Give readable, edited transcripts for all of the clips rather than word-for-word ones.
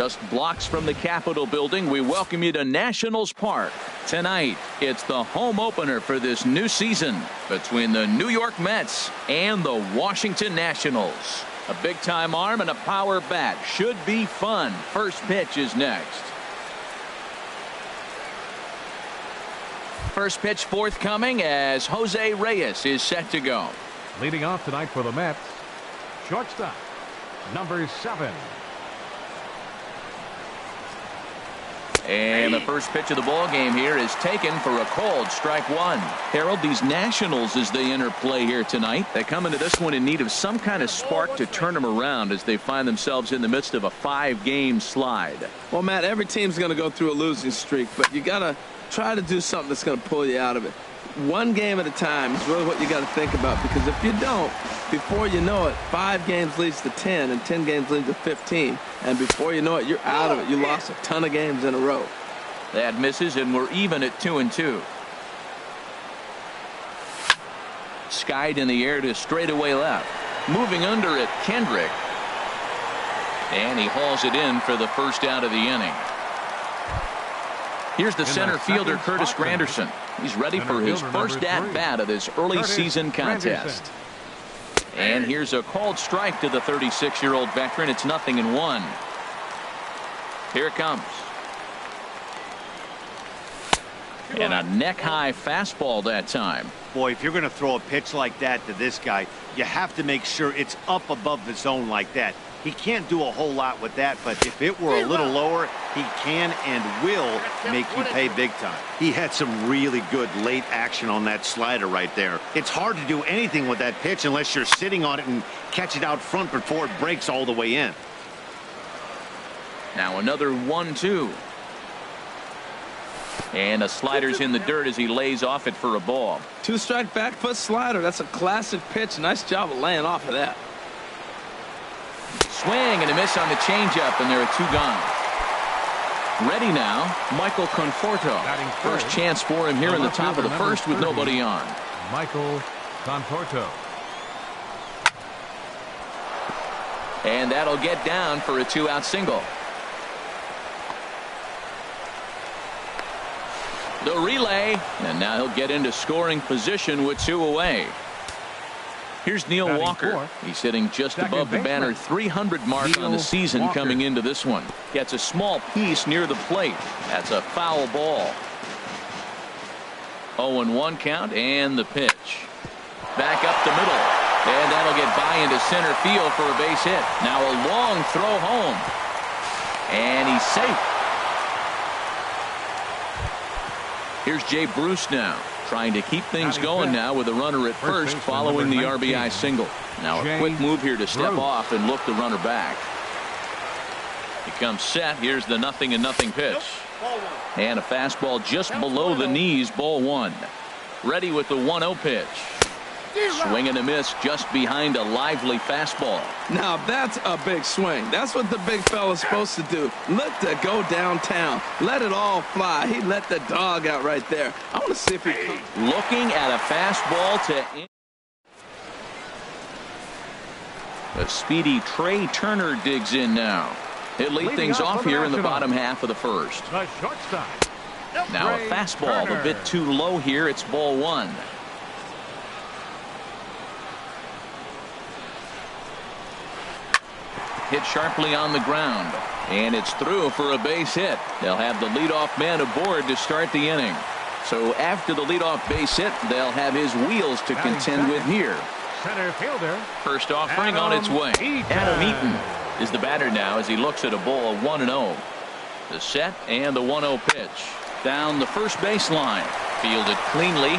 Just blocks from the Capitol building, we welcome you to Nationals Park. Tonight, it's the home opener for this new season between the New York Mets and the Washington Nationals. A big-time arm and a power bat. Should be fun. First pitch is next. First pitch forthcoming as Jose Reyes is set to go. Leading off tonight for the Mets, shortstop, number 7. And the first pitch of the ball game here is taken for a called strike one. Harold, these Nationals, as they enter play here tonight, they come into this one in need of some kind of spark to turn them around as they find themselves in the midst of a 5-game slide. Well, Matt, every team's going to go through a losing streak, but you got to try to do something that's going to pull you out of it. One game at a time is really what you got to think about, because if you don't, before you know it, 5 games leads to 10 and 10 games leads to 15, and before you know it, you're out of it. You lost a ton of games in a row. That misses, and we're even at 2-2. Skied in the air to straightaway left. Moving under it, Kendrick, and he hauls it in for the first out of the inning. Here's the center fielder, Curtis Granderson. He's ready for his first at-bat of this early season contest. And here's a called strike to the 36-year-old veteran. It's 0-1. Here it comes. And a neck-high fastball that time. Boy, if you're going to throw a pitch like that to this guy, you have to make sure it's up above the zone like that. He can't do a whole lot with that, but if it were a little lower, he can and will make you pay big time. He had some really good late action on that slider right there. It's hard to do anything with that pitch unless you're sitting on it and catch it out front before it breaks all the way in. Now another 1-2. And a slider's in the dirt as he lays off it for a ball. 2-strike back foot slider. That's a classic pitch. Nice job of laying off of that. Swing and a miss on the changeup, and there are 2 gone. Ready now, Michael Conforto. First chance for him here in the top of the first with nobody on. Michael Conforto. And that'll get down for a 2-out single. The relay, and now he'll get into scoring position with 2 away. Here's Neil Walker. He's hitting just above the banner 300 mark on the season coming into this one. Gets a small piece near the plate. That's a foul ball. 0-1 count, and the pitch. Back up the middle. And that'll get by into center field for a base hit. Now a long throw home. And he's safe. Here's Jay Bruce now, trying to keep things going now with a runner at first following the RBI single. Now a quick move here to step off and look the runner back. He comes set. Here's the 0-0 pitch. And a fastball just below the knees, ball 1. Ready with the 1-0 pitch. Swing and a miss just behind a lively fastball. Now that's a big swing. That's what the big fella's supposed to do. Look to go downtown. Let it all fly. He let the dog out right there. I want to see if he looking at a fastball to the speedy Trey Turner digs in now. He'll lead things off here in the bottom half of the first. Now a fastball a bit too low here. It's ball 1. Hit sharply on the ground, and it's through for a base hit. They'll have the leadoff man aboard to start the inning. So after the leadoff base hit, they'll have his wheels to contend with here. Center fielder. First offering on its way. Adam Eaton is the batter now as he looks at a ball 1-0. The set and the 1-0 pitch. Down the first baseline. Fielded cleanly.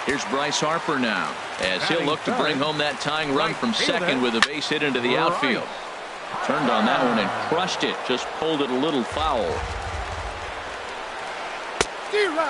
Here's Bryce Harper now, as he'll look to bring home that tying run from second with a base hit into the outfield. Turned on that one and crushed it, just pulled it a little foul.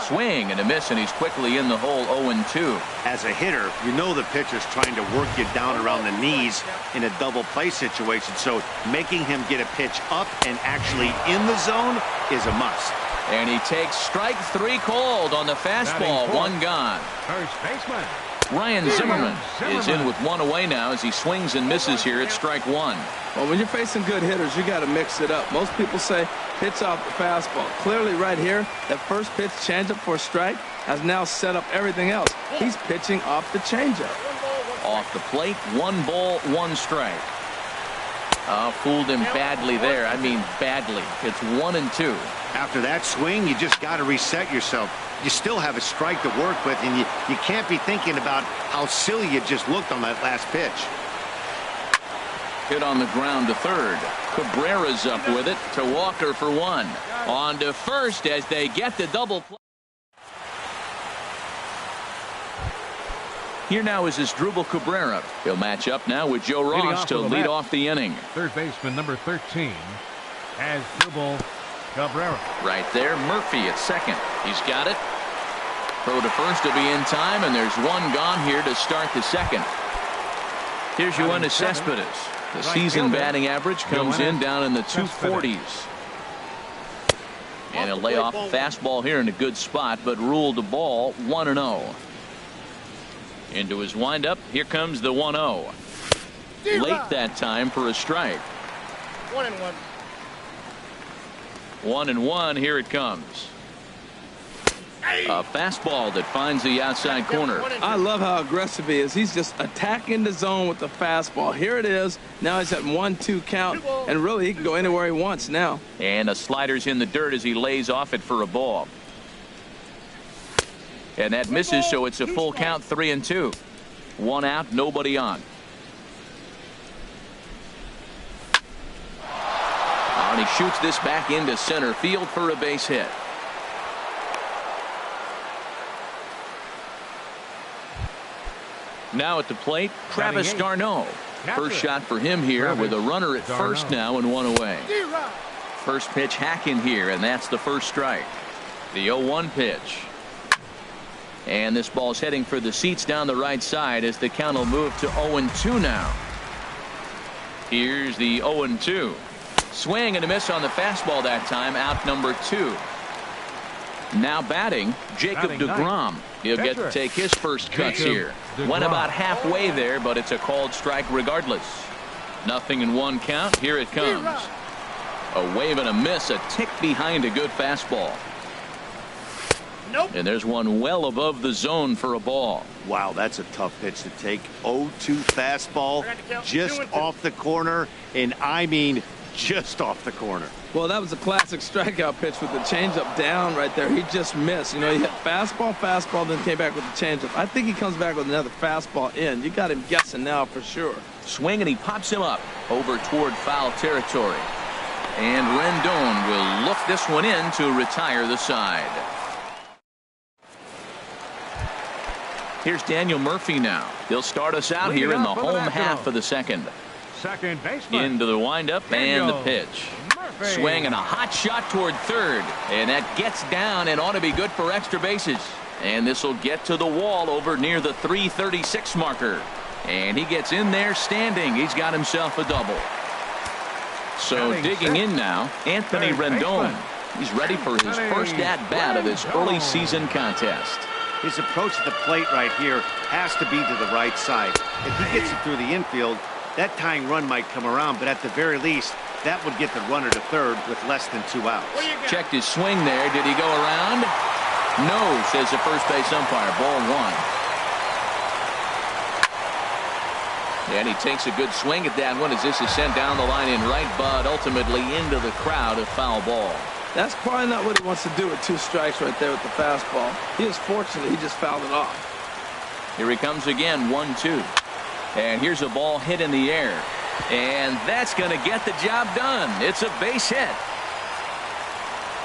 Swing and a miss, and he's quickly in the hole. 0-2. As a hitter, you know the pitcher's trying to work you down around the knees in a double play situation, so making him get a pitch up and actually in the zone is a must. And he takes strike 3 called on the fastball. 1 gone. First baseman. Ryan Zimmerman is in with one away now as he swings and misses here at strike one. Well, when you're facing good hitters, you got to mix it up. Most people say pitch off the fastball. Clearly right here, that first pitch changeup for a strike has now set up everything else. He's pitching off the changeup. Off the plate, 1 ball, 1 strike. Fooled him badly there. I mean badly. It's 1-2. After that swing, you just got to reset yourself. You still have a strike to work with, and you can't be thinking about how silly you just looked on that last pitch. Hit on the ground to third. Cabrera's up with it to Walker for 1. On to first as they get the double play. Here now is Asdrubal Cabrera. He'll match up now with Joe Ross to lead off the inning. Third baseman number 13, Asdrubal Cabrera. Right there, Murphy at second. He's got it. Throw to first will be in time, and there's 1 gone here to start the second. Here's Yoenis Cespedes. The season batting average comes in down in the 240s. And he'll lay off a fastball here in a good spot, but ruled the ball 1-0. Into his windup, here comes the 1-0. Late that time for a strike. 1-1. 1-1, here it comes. A fastball that finds the outside corner. I love how aggressive he is. He's just attacking the zone with the fastball. Here it is. Now he's at 1-2 count, and really he can go anywhere he wants now. And a slider's in the dirt as he lays off it for a ball. And that misses, so it's a full count, 3-2. 1 out, nobody on. And he shoots this back into center field for a base hit. Now at the plate, Travis d'Arnaud. First shot for him here with a runner at first now and 1 away. First pitch hacking here, and that's the first strike. The 0-1 pitch. And this ball's heading for the seats down the right side as the count will move to 0-2 now. Here's the 0-2. Swing and a miss on the fastball that time. Out number 2. Now batting, Jacob deGrom. He'll get to take his first cuts here. Went about halfway there, but it's a called strike regardless. 0-1 count. Here it comes. A wave and a miss, a tick behind a good fastball. Nope. And there's one well above the zone for a ball. Wow, that's a tough pitch to take. 0-2 fastball just off the corner, and I mean just off the corner. Well, that was a classic strikeout pitch with the changeup down right there. He just missed. You know, he hit fastball, then came back with the changeup. I think he comes back with another fastball in. You got him guessing now for sure. Swing, and he pops him up over toward foul territory. And Rendon will look this one in to retire the side. Here's Daniel Murphy now. He'll start us out here in the home half of the second. Second baseman. Into the windup and the pitch. Swing and a hot shot toward third. And that gets down and ought to be good for extra bases. And this will get to the wall over near the 336 marker. And he gets in there standing. He's got himself a double. So digging in now, Anthony Rendon. He's ready for his first at-bat of this early season contest. His approach to the plate right here has to be to the right side. If he gets it through the infield, that tying run might come around, but at the very least, that would get the runner to third with less than 2 outs. Checked his swing there. Did he go around? No, says the first base umpire. Ball 1. And he takes a good swing at that one as this is sent down the line in right, but ultimately into the crowd, a foul ball. That's probably not what he wants to do with 2 strikes right there with the fastball. He is fortunate he just fouled it off. Here he comes again, 1-2. And here's a ball hit in the air. And that's going to get the job done. It's a base hit.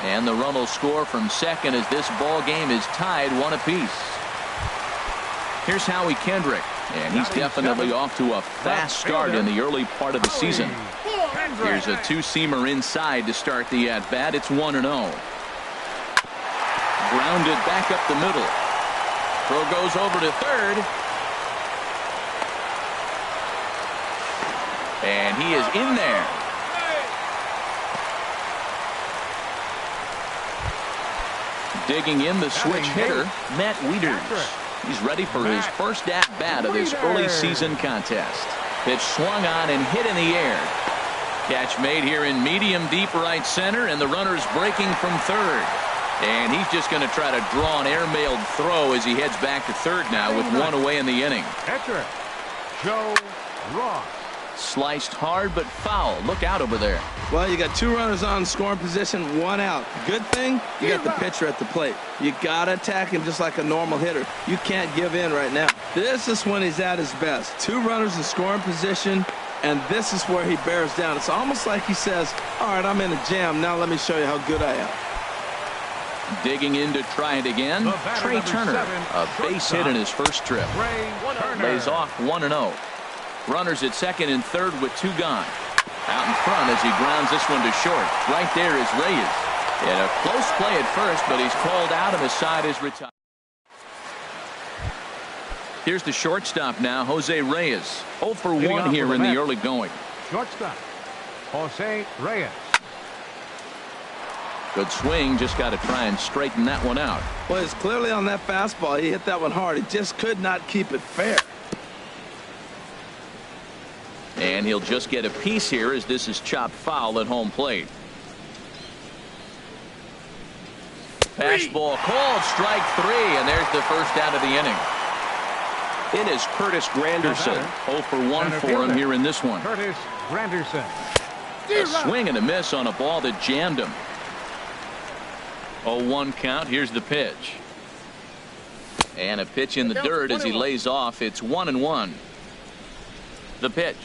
And the run will score from second as this ball game is tied 1 apiece. Here's Howie Kendrick. And he's definitely off to a fast start in the early part of the season. Here's a 2-seamer inside to start the at-bat. It's 1-0. Grounded back up the middle. Throw goes over to third. And he is in there. Digging in the switch hitter, Matt Wieters. He's ready for his first at-bat of this early season contest. Pitch swung on and hit in the air. Catch made here in medium deep right center, and the runner's breaking from third. And he's just going to try to draw an airmailed throw as he heads back to third now with one away in the inning. Catcher, Joe Ross. Sliced hard but foul. Look out over there. Well, you got 2 runners on scoring position, 1 out. Good thing you got the pitcher at the plate. You got to attack him just like a normal hitter. You can't give in right now. This is when he's at his best. 2 runners in scoring position, and this is where he bears down. It's almost like he says, all right, I'm in a jam. Now let me show you how good I am. Digging in to try it again. Trey Turner, a base hit in his first trip. Lays off 1-0. Runners at second and third with 2 gone. Out in front as he grounds this one to short. Right there is Reyes. And a close play at first, but he's called out and the side is retired. Here's the shortstop now, Jose Reyes. 0 for 1 here in the early going. Shortstop, Jose Reyes. Good swing, just got to try and straighten that one out. Well, it's clearly on that fastball. He hit that one hard. He just could not keep it fair. And he'll just get a piece here as this is chopped foul at home plate. Fastball called, strike 3, and there's the first out of the inning. It is Curtis Granderson. 0 for 1 for him here in this one. Curtis Granderson. A swing and a miss on a ball that jammed him. 0-1 count. Here's the pitch. And a pitch in the dirt as he lays off. It's 1-1. The pitch.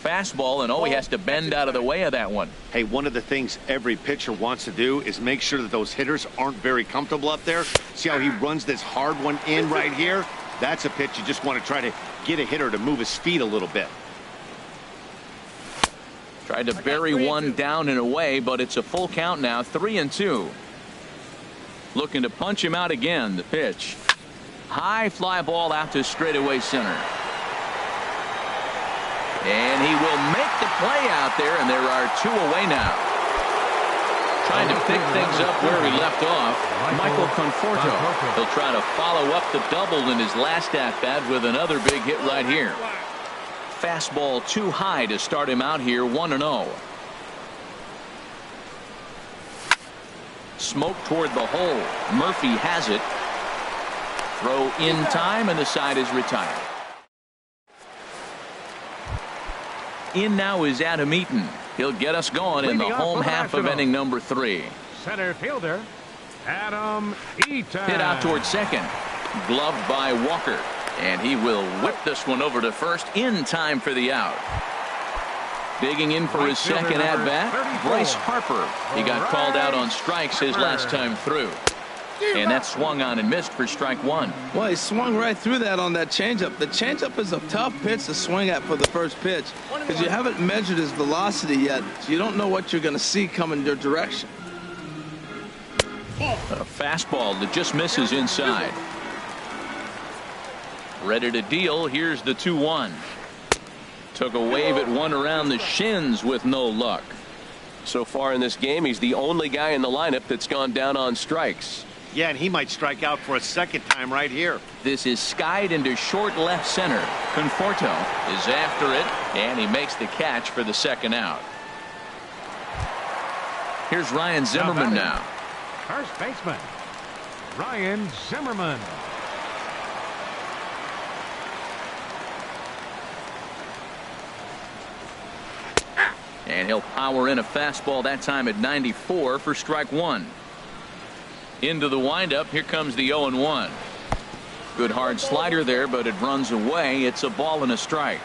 Fastball, and he has to bend out of the way of that one. Hey, one of the things every pitcher wants to do is make sure that those hitters aren't very comfortable up there. See how he runs this hard one in right here? That's a pitch you just want to try to get a hitter to move his feet a little bit. Tried to bury one down and away, but it's a full count now, 3-2. Looking to punch him out again. The pitch. High fly ball out to straightaway center. And he will make the play out there, and there are 2 away now. Trying to pick things up where he left off, Michael Conforto. He'll try to follow up the double in his last at-bat with another big hit right here. Fastball too high to start him out here, 1-0. Smoke toward the hole. Murphy has it. Throw in time, and the side is retired. In now is Adam Eaton. He'll get us going in the home half of inning number 3. Center fielder, Adam Eaton. Hit out toward second. Gloved by Walker. And he will whip this one over to first in time for the out. Digging in for his second at-bat, Bryce Harper. He got called out on strikes his last time through. And that swung on and missed for strike 1. Well, he swung right through that on that changeup. The changeup is a tough pitch to swing at for the first pitch because you haven't measured his velocity yet, so you don't know what you're going to see coming your direction. A fastball that just misses inside. Ready to deal. Here's the 2-1. Took a wave at one around the shins with no luck. So far in this game, he's the only guy in the lineup that's gone down on strikes. Yeah, and he might strike out for a second time right here. This is skied into short left center. Conforto is after it, and he makes the catch for the second out. Here's Ryan Zimmerman now. First baseman, Ryan Zimmerman. And he'll power in a fastball that time at 94 for strike 1. Into the windup. Here comes the 0-1. Good hard slider there, but it runs away. It's a ball and a strike.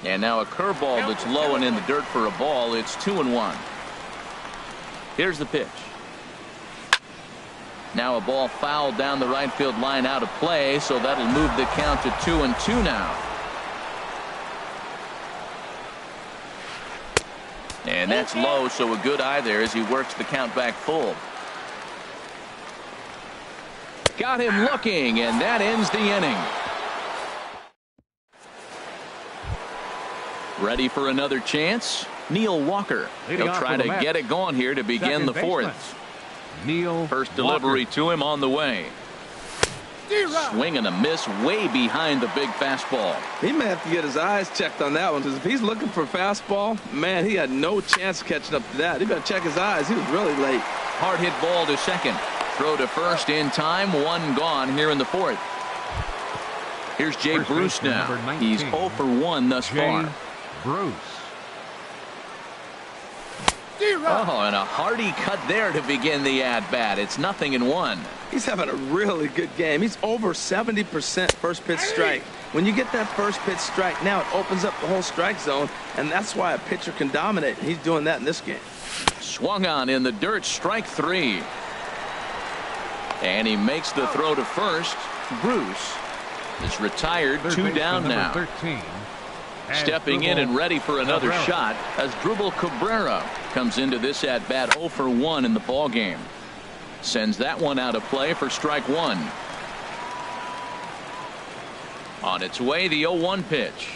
And now a curveball that's low and in the dirt for a ball. It's 2-1. Here's the pitch. Now a ball fouled down the right field line out of play, so that'll move the count to 2-2 now. And that's low, so a good eye there as he works the count back full. Got him looking, and that ends the inning. Ready for another chance? Neil Walker. He'll try to get it going here to begin the 4th. Neil First delivery to him on the way. Swing and a miss way behind the big fastball. He may have to get his eyes checked on that one, because if he's looking for a fastball, man, he had no chance of catching up to that. He better check his eyes. He was really late. Hard hit ball to second. Throw to first in time. One gone here in the fourth. Here's Jay Bruce now. He's 0 for 1 thus far. Bruce. Oh, and a hearty cut there to begin the at-bat. It's 0-1. He's having a really good game. He's over 70% first pitch strike. When you get that first pitch strike, now it opens up the whole strike zone, and that's why a pitcher can dominate. He's doing that in this game. Swung on in the dirt, strike 3. And he makes the throw to first. Bruce is retired, 2 down now. 13. Stepping in and ready for another shot as Drupal Cabrera comes into this at bat 0 for 1 in the ball game. Sends that one out of play for strike 1. On its way, the 0-1 pitch.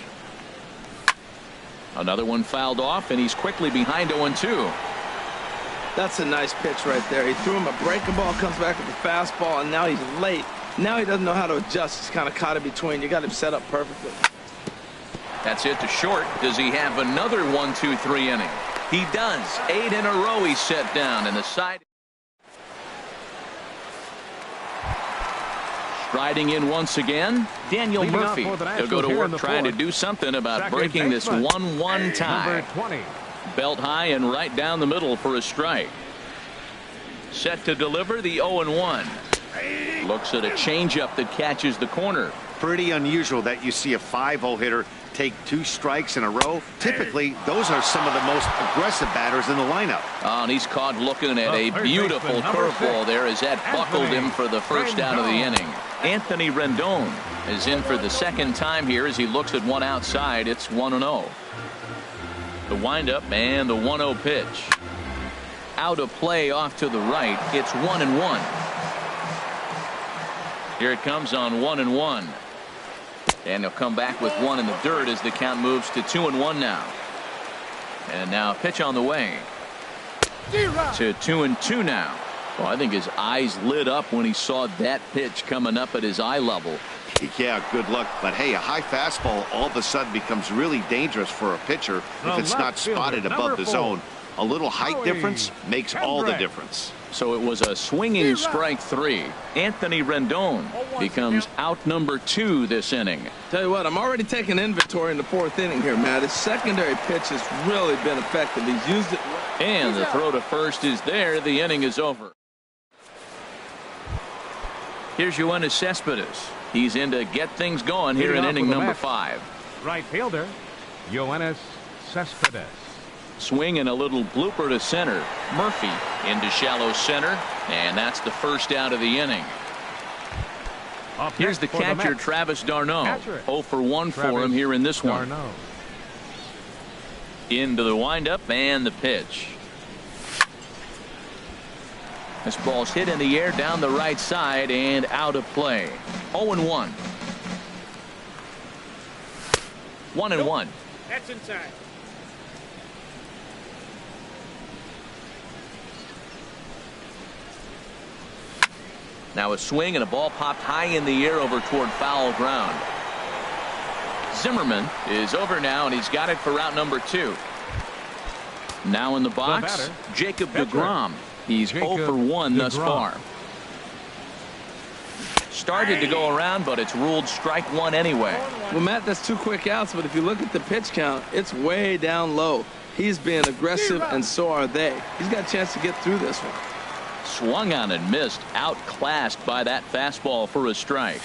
Another one fouled off, and he's quickly behind 0-2. That's a nice pitch right there. He threw him a breaking ball, comes back with the fastball, and now he's late. Now he doesn't know how to adjust. He's kind of caught in between. You got him set up perfectly. That's it to short. Does he have another 1-2-3 inning? He does. 8 in a row he's set down, and the side. Striding in once again, Daniel Murphy. He'll go to work trying to do something about breaking this 1-1 tie. Belt high and right down the middle for a strike. Set to deliver the 0-1. Looks at a changeup that catches the corner. Pretty unusual that you see a 5-0 hitter take 2 strikes in a row. Typically, those are some of the most aggressive batters in the lineup. Oh, and he's caught looking at a beautiful curveball there as that buckled him for the first out of the inning. Anthony Rendon is in for the second time here as he looks at one outside. It's 1-0. The windup and the 1-0 pitch. Out of play off to the right. It's 1-1. Here it comes on 1-1. And he'll come back with one in the dirt as the count moves to 2-1 now. And now a pitch on the way. To 2-2 now. Well, I think his eyes lit up when he saw that pitch coming up at his eye level. Yeah, good luck. But hey, a high fastball all of a sudden becomes really dangerous for a pitcher if it's not spotted above the zone. A little height difference makes all the difference. So it was a swinging strike 3. Anthony Rendon becomes out number 2 this inning. Tell you what, I'm already taking inventory in the 4th inning here, Matt. His secondary pitch has really been effective. He's used it. And the throw to first is there. The inning is over. Here's Yoenis Cespedes. He's in to get things going here in inning number 5. Right fielder, Yoenis Cespedes. Swing and a little blooper to center. Murphy into shallow center, and that's the first out of the inning. Here's the catcher, Travis d'Arnaud. 0 for 1 for him here in this one. Into the windup and the pitch. This ball's hit in the air down the right side and out of play. 0-1. 1-1. That's inside. Now a swing and a ball popped high in the air over toward foul ground. Zimmerman is over now, and he's got it for route number 2. Now in the box, Jacob deGrom. He's 0 for 1 thus far. Started to go around, but it's ruled strike 1 anyway. Well, Matt, that's 2 quick outs, but if you look at the pitch count, it's way down low. He's being aggressive, and so are they. He's got a chance to get through this one. Swung on and missed, outclassed by that fastball for a strike.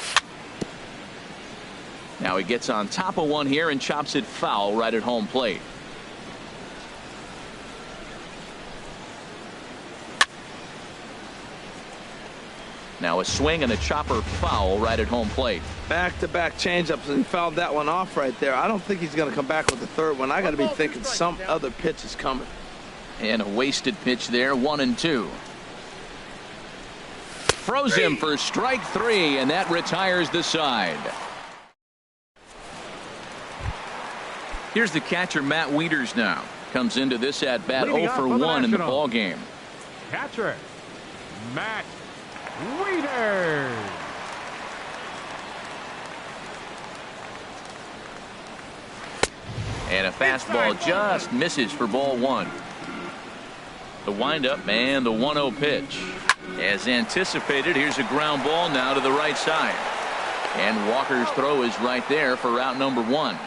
Now he gets on top of one here and chops it foul right at home plate. Now a swing and a chopper foul right at home plate. Back-to-back changeups, and he fouled that one off right there. I don't think he's going to come back with the third one. I got to be thinking some other pitch is coming. And a wasted pitch there, 1-2. Throws him for strike 3, and that retires the side. Here's the catcher, Matt Wieters now. Comes into this at bat 0 for 1 in the ball game. Catcher, Matt Wieters. And a fastball just misses for ball one. The windup and the 1-0 pitch. As anticipated, here's a ground ball now to the right side. And Walker's throw is right there for route number one.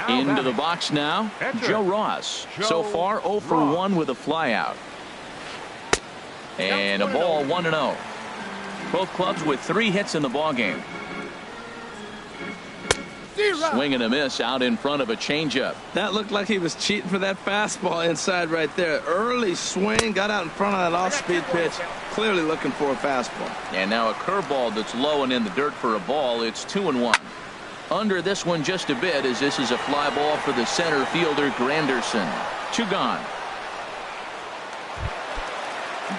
Into the box now, Joe Ross. So far 0 for 1 with a flyout. And a ball 1-0. Both clubs with 3 hits in the ballgame. Swing and a miss out in front of a changeup. That looked like he was cheating for that fastball inside right there. Early swing, got out in front of that off-speed pitch. Clearly looking for a fastball. And now a curveball that's low and in the dirt for a ball. It's 2-1. Under this one just a bit, as this is a fly ball for the center fielder Granderson. 2 gone.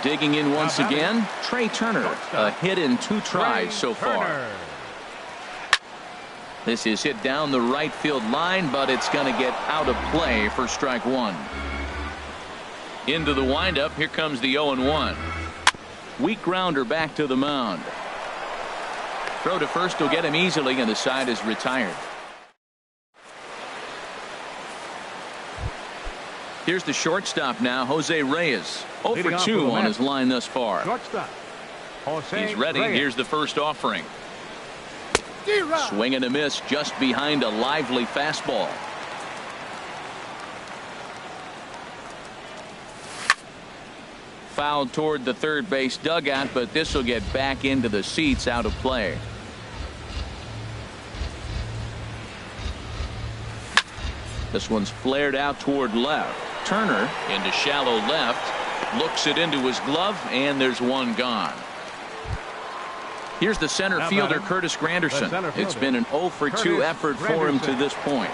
Digging in once again, Trey Turner. A hit in 2 tries so far. This is hit down the right field line, but it's going to get out of play for strike one. Into the windup. Here comes the 0-1. Weak grounder back to the mound. Throw to first will get him easily, and the side is retired. Here's the shortstop now, Jose Reyes. 0 for 2 on his line thus far. He's ready. Here's the first offering. Swing and a miss just behind a lively fastball. Fouled toward the third base dugout, but this will get back into the seats out of play. This one's flared out toward left. Turner into shallow left. Looks it into his glove, and there's one gone. Here's the center fielder, Curtis Granderson. It's been an 0 for 2 effort for him to this point.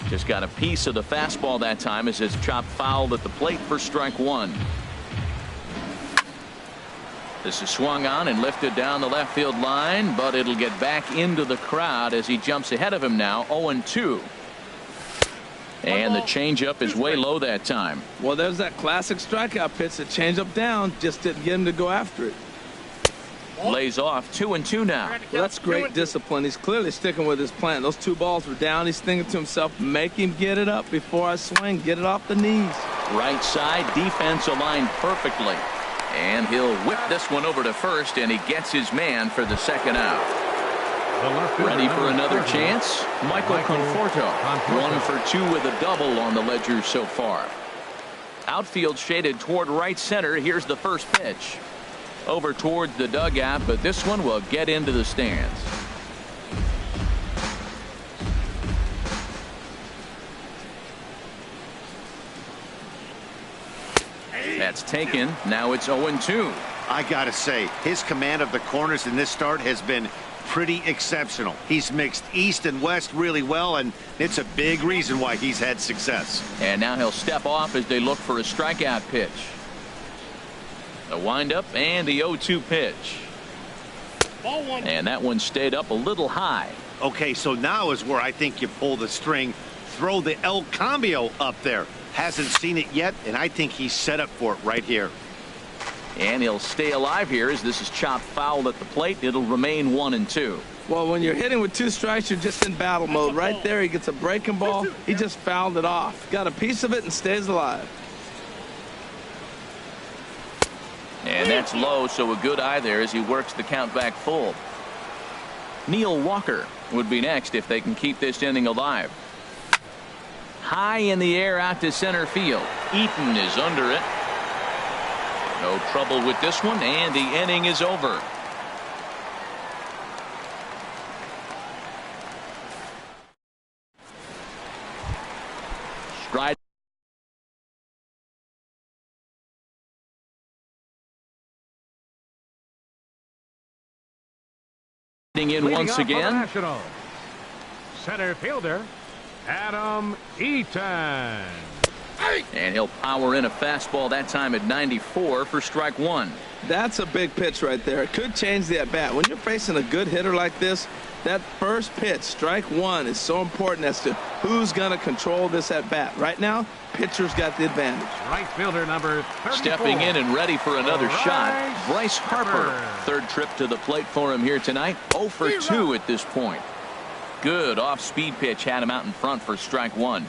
Just got a piece of the fastball that time as it's chopped foul at the plate for strike one. This is swung on and lifted down the left field line, but it'll get back into the crowd as he jumps ahead of him now. 0-2. And the changeup is way low that time. Well, there's that classic strikeout pitch. The changeup down just didn't get him to go after it. Lays off. 2-2 now. Well, that's great discipline. He's clearly sticking with his plan. Those 2 balls were down. He's thinking to himself, make him get it up before I swing. Get it off the knees. Right side defense aligned perfectly. And he'll whip this one over to first, and he gets his man for the second out. Ready for another chance? Michael Conforto. 1 for 2 with a double on the ledger so far. Outfield shaded toward right center. Here's the first pitch. Over towards the dugout, but this one will get into the stands. That's taken. Now it's 0-2. I gotta say, his command of the corners in this start has been pretty exceptional. He's mixed east and west really well, and it's a big reason why he's had success. And now he'll step off as they look for a strikeout pitch. The windup and the 0-2 pitch. Ball one. And that one stayed up a little high. Okay, so now is where I think you pull the string. Throw the El Cambio up there. Hasn't seen it yet, and I think he's set up for it right here. And he'll stay alive here as this is chopped foul at the plate. It'll remain 1-2. Well, when you're hitting with 2 strikes, you're just in battle mode. Right there, he gets a breaking ball. He just fouled it off. Got a piece of it and stays alive. And that's low, so a good eye there as he works the count back full. Neil Walker would be next if they can keep this inning alive. High in the air out to center field. Eaton is under it. No trouble with this one, and the inning is over. Stride. In once again. Center fielder Adam Eaton. And he'll power in a fastball that time at 94 for strike one. That's a big pitch right there. It could change the at-bat. When you're facing a good hitter like this, that first pitch, strike one, is so important as to who's going to control this at-bat. Right now, pitcher's got the advantage. Right fielder number 34. Stepping in and ready for another shot, Bryce Harper. Third trip to the plate for him here tonight. 0 for 2 at this point. Good off-speed pitch had him out in front for strike one.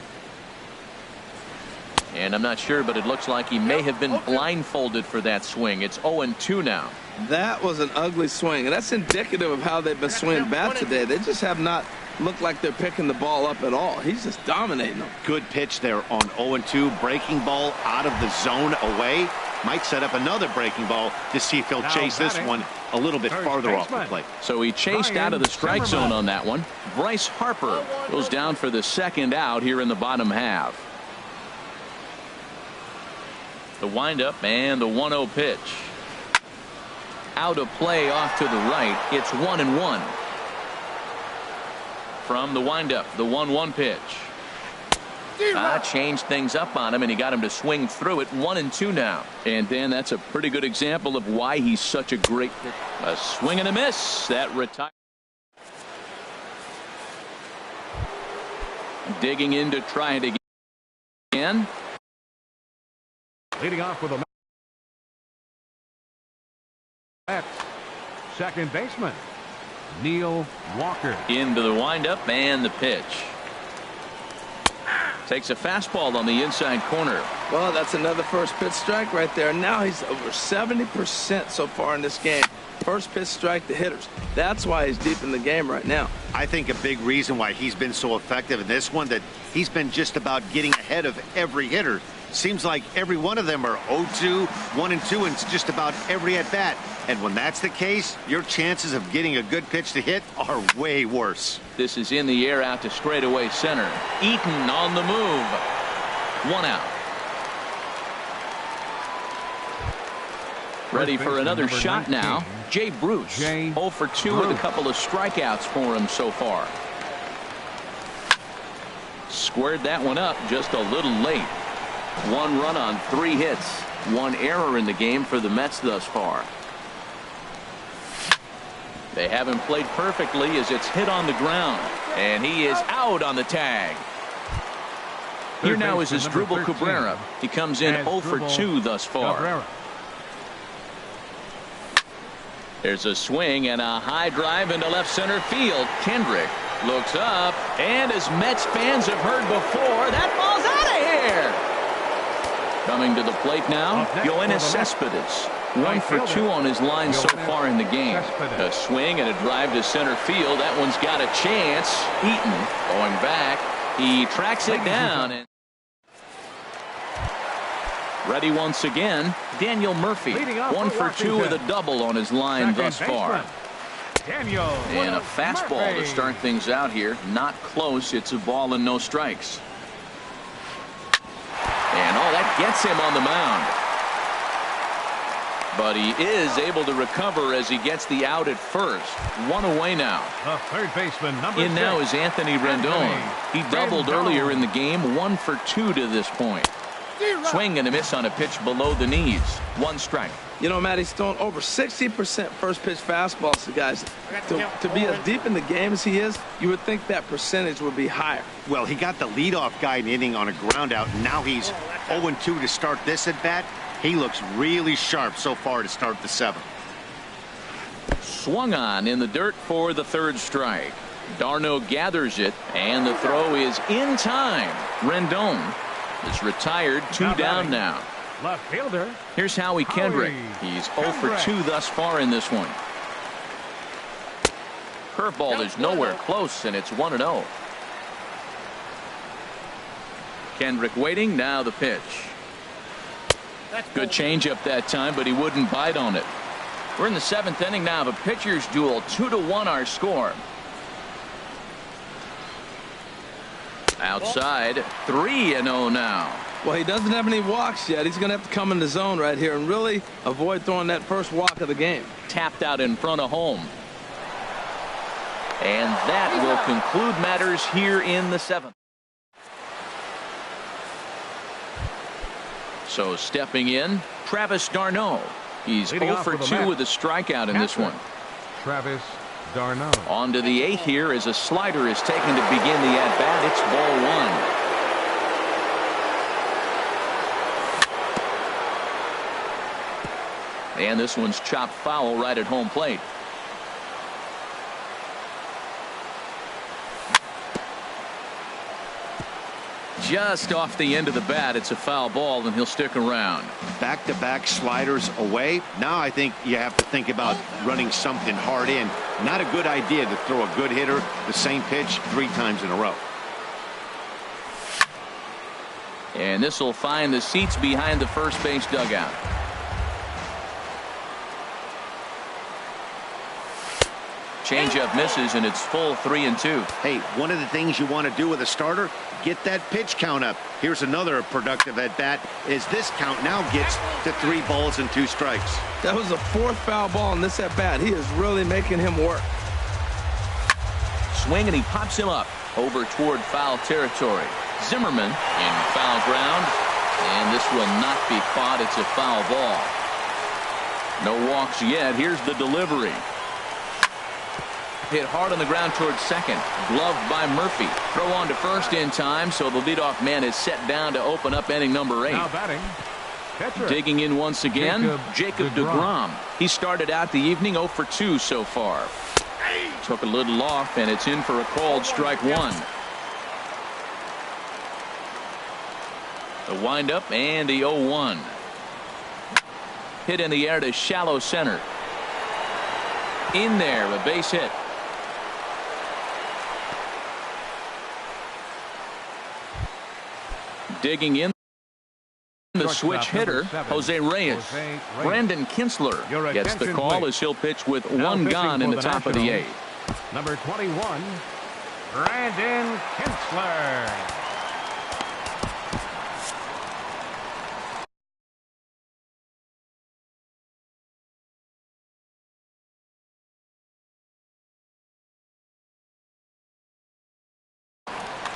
And I'm not sure, but it looks like he may have been blindfolded for that swing. It's 0-2 now. That was an ugly swing, and that's indicative of how they've been swinging bats today. They just have not looked like they're picking the ball up at all. He's just dominating them. Good pitch there on 0-2. Breaking ball out of the zone away. Might set up another breaking ball to see if he'll chase this one a little bit farther off the plate. So he chased out of the strike zone on that one. Bryce Harper goes down for the second out here in the bottom half. The windup and the 1-0 pitch. Out of play off to the right. It's 1-1. From the windup, the 1-1 pitch. Changed things up on him, and he got him to swing through it. 1-2 now. And then that's a pretty good example of why he's such a great pitcher. A swing and a miss. That retired. Digging in to try it again. Leading off with a at second baseman, Neil Walker. Into the windup and the pitch. Takes a fastball on the inside corner. Well, that's another first pitch strike right there. Now he's over 70% so far in this game. First pitch strike to hitters. That's why he's deep in the game right now. I think a big reason why he's been so effective in this one, that he's been just about getting ahead of every hitter. Seems like every one of them are 0-2, 1-2, and just about every at-bat. And when that's the case, your chances of getting a good pitch to hit are way worse. This is in the air out to straightaway center. Eaton on the move. 1 out. Ready for another shot now. Jay Bruce. 0 for 2 with a couple of strikeouts for him so far. Squared that one up just a little late. 1 run on 3 hits. 1 error in the game for the Mets thus far. They haven't played perfectly as it's hit on the ground. And he is out on the tag. Here now is Asdrubal Cabrera. He comes in 0 for 2 thus far. There's a swing and a high drive into left center field. Kendrick looks up, and as Mets fans have heard before, that ball's out of here. Coming to the plate now, Yoenis Cespedes. 1 for 2 on his line so far in the game. A swing and a drive to center field. That one's got a chance. Eaton going back. He tracks it down. And ready once again, Daniel Murphy. 1 for 2 with a double on his line thus far. And a fastball to start things out here. Not close. It's a ball and no strikes. And that gets him on the mound. But he is able to recover as he gets the out at first. 1 away now. The third baseman, number 6. In now is Anthony Rendon. He doubled earlier in the game. 1 for 2 to this point. Swing and a miss on a pitch below the knees. 1 strike. You know, Matt, he's thrown over 60% first pitch fastballs to guys. To be as deep in the game as he is, you would think that percentage would be higher. Well, he got the leadoff guy in inning on a ground out. And now he's 0-2 to start this at bat. He looks really sharp so far to start the 7th. Swung on in the dirt for the 3rd strike. Darno gathers it, and the throw is in time. Rendon is retired. 2 down now. Left fielder. Here's Howie Kendrick. He's 0 for 2 thus far in this one. Curveball is nowhere close, and it's 1-0. Kendrick waiting. Now the pitch. Good changeup that time, but he wouldn't bite on it. We're in the 7th inning now of a pitcher's duel. 2-1 our score. Outside, 3-0 now. Well, he doesn't have any walks yet. He's going to have to come in the zone right here and really avoid throwing that first walk of the game. Tapped out in front of home. And that will conclude matters here in the 7th. So stepping in, Travis d'Arnaud. He's Leading 0 off for with a 2 match. with a strikeout in this one. Travis d'Arnaud. On to the 8th here as a slider is taken to begin the at-bat. It's ball 1. And this one's chopped foul right at home plate. Just off the end of the bat. It's a foul ball, and he'll stick around. Back-to-back sliders away. Now I think you have to think about running something hard in. Not a good idea to throw a good hitter the same pitch 3 times in a row. And this will find the seats behind the first base dugout. Changeup misses, and it's full 3-2. Hey, one of the things you want to do with a starter, get that pitch count up. Here's another productive at bat as this count now gets to 3 balls and 2 strikes. That was the 4th foul ball in this at bat. He is really making him work. Swing, and he pops him up over toward foul territory. Zimmerman in foul ground, and this will not be caught. It's a foul ball. No walks yet. Here's the delivery. Hit hard on the ground towards second. Gloved by Murphy. Throw on to first in time, so the leadoff man is set down to open up inning number 8. Now batting, catcher. Digging in once again, Jacob deGrom. He started out the evening 0 for 2 so far. Took a little off, and it's in for a called strike 1. The windup and the 0-1. Hit in the air to shallow center. In there, a base hit. Digging in, the switch hitter, Jose Reyes. Brandon Kinsler gets the call as he'll pitch with 1 gone in the top of the 8th. Number 21, Brandon Kinsler.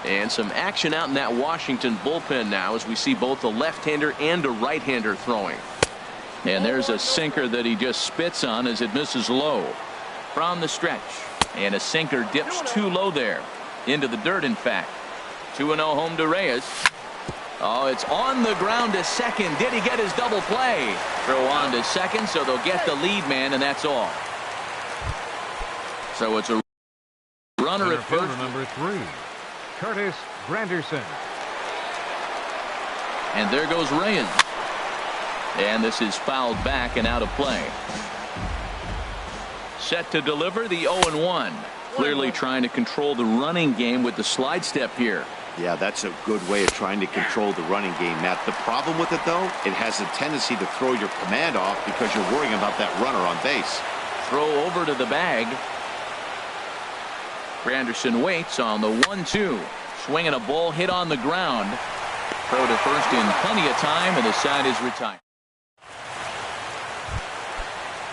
And some action out in that Washington bullpen now as we see both a left-hander and a right-hander throwing. And there's a sinker that he just spits on as it misses low. From the stretch. And a sinker dips too low there. Into the dirt, in fact. 2-0 home to Reyes. Oh, it's on the ground to second. Did he get his double play? Throw on to second, so they'll get the lead man, and that's all. So it's a runner at first. Number 3. Curtis Granderson. And there goes Reyes. And this is fouled back and out of play. Set to deliver the 0-1. Clearly trying to control the running game with the slide step here. Yeah, that's a good way of trying to control the running game, Matt. The problem with it, though, it has a tendency to throw your command off because you're worrying about that runner on base. Throw over to the bag. Granderson waits on the 1-2. Swinging a ball hit on the ground. Throw to first in plenty of time, and the side is retired.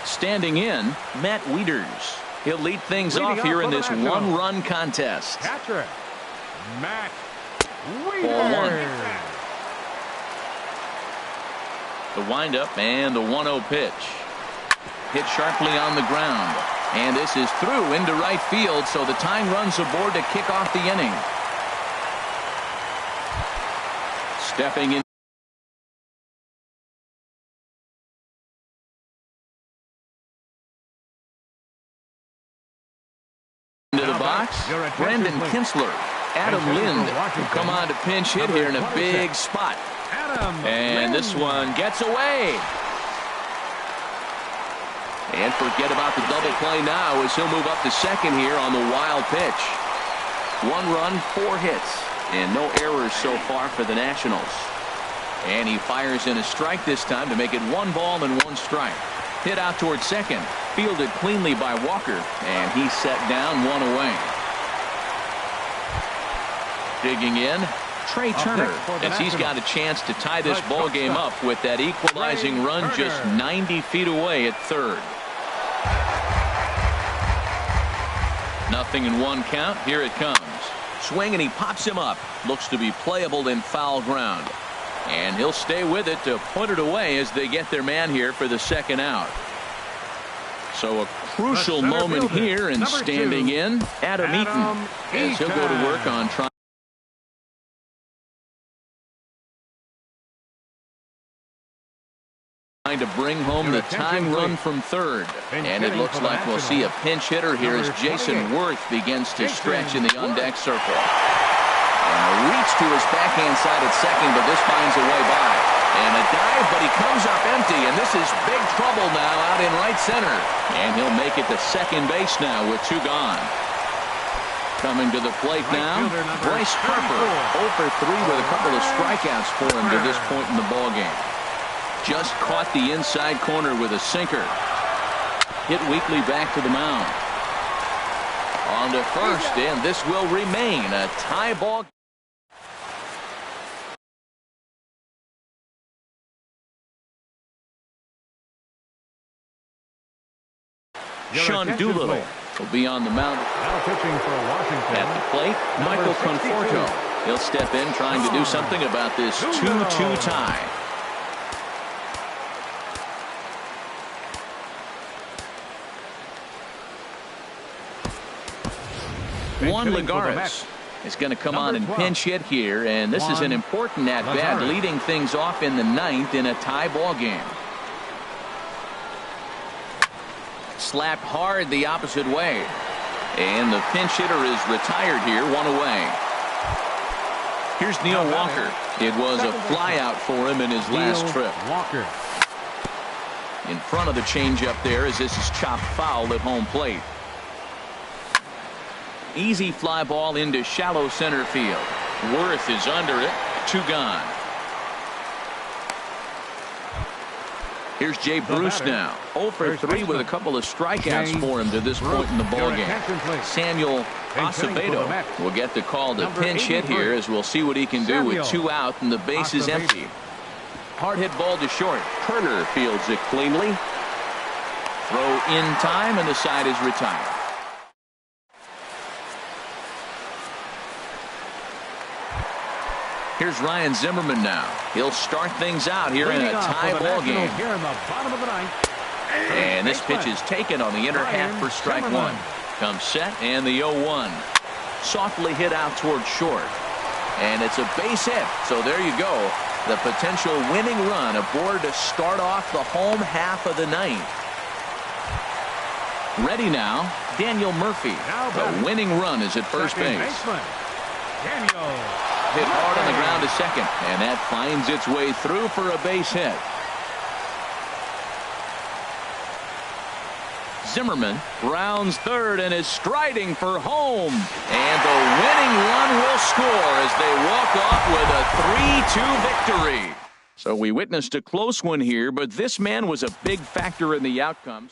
Standing in, Matt Wieters. He'll lead things off here in this 1-run contest. Catcher, Matt Ball 1. Wieters. The windup and the 1-0 pitch. Hit sharply on the ground. And this is through into right field, so the tying runs aboard to kick off the inning. Stepping in. Into the box, Brandon Kinsler. Adam Lind will come on to pinch hit here in a big spot. And this one gets away. And forget about the double play now as he'll move up to second here on the wild pitch. 1 run, 4 hits, and no errors so far for the Nationals. And he fires in a strike this time to make it 1 ball and 1 strike. Hit out towards second, fielded cleanly by Walker, and he's set down 1 away. Digging in, Trey Turner, as he's got a chance to tie this ball game up with that equalizing run just 90 feet away at third. 0-1 count. Here it comes. Swing, and he pops him up. Looks to be playable in foul ground. And he'll stay with it to put it away as they get their man here for the second out. So a crucial moment here, and standing in, Adam Eaton, as he'll go to work on trying to bring home the tying run from third. And it looks like we'll see a pinch hitter here as Jason Worth begins to stretch in the on-deck circle. And a reach to his backhand side at second, but this finds a way by. And a dive, but he comes up empty, and this is big trouble now out in right center. And he'll make it to second base now with two gone. Coming to the plate now, Bryce Harper, 0 for 3 with a couple of strikeouts for him to this point in the ballgame. Just caught the inside corner with a sinker. Hit weakly back to the mound. On to first, and this will remain a tie ball. Sean Doolittle will be on the mound. Now pitching for Washington. At the plate, Michael Conforto. He'll step in trying to do something about this 2-2 tie. Juan Lagares is going to come on and pinch hit here, and this is an important at-bat, leading things off in the 9th in a tie ball game. Slapped hard the opposite way, and the pinch hitter is retired here, one away. Here's Neil Walker. It was a fly out for him in his last trip. Walker in front of the changeup there as this is chopped foul at home plate. Easy fly ball into shallow center field. Worth is under it. Two gone. Here's Jay Bruce now. 0 for 3 with a couple of strikeouts for him to this point in the ballgame. Samuel Acevedo will get the call to pinch hit here as we'll see what he can do with two out and the base is empty. Hard hit ball to short. Turner fields it cleanly. Throw in time and the side is retired. Here's Ryan Zimmerman now. He'll start things out here in a tie ball game. And this pitch is taken on the inner half for strike one. Comes set and the 0-1. Softly hit out towards short. And it's a base hit. So there you go. The potential winning run aboard to start off the home half of the 9th. Ready now, Daniel Murphy. The winning run is at first base. Hit hard on the ground to second, and that finds its way through for a base hit. Zimmerman rounds third and is striding for home. And the winning run will score as they walk off with a 3-2 victory. So we witnessed a close one here, but this man was a big factor in the outcome.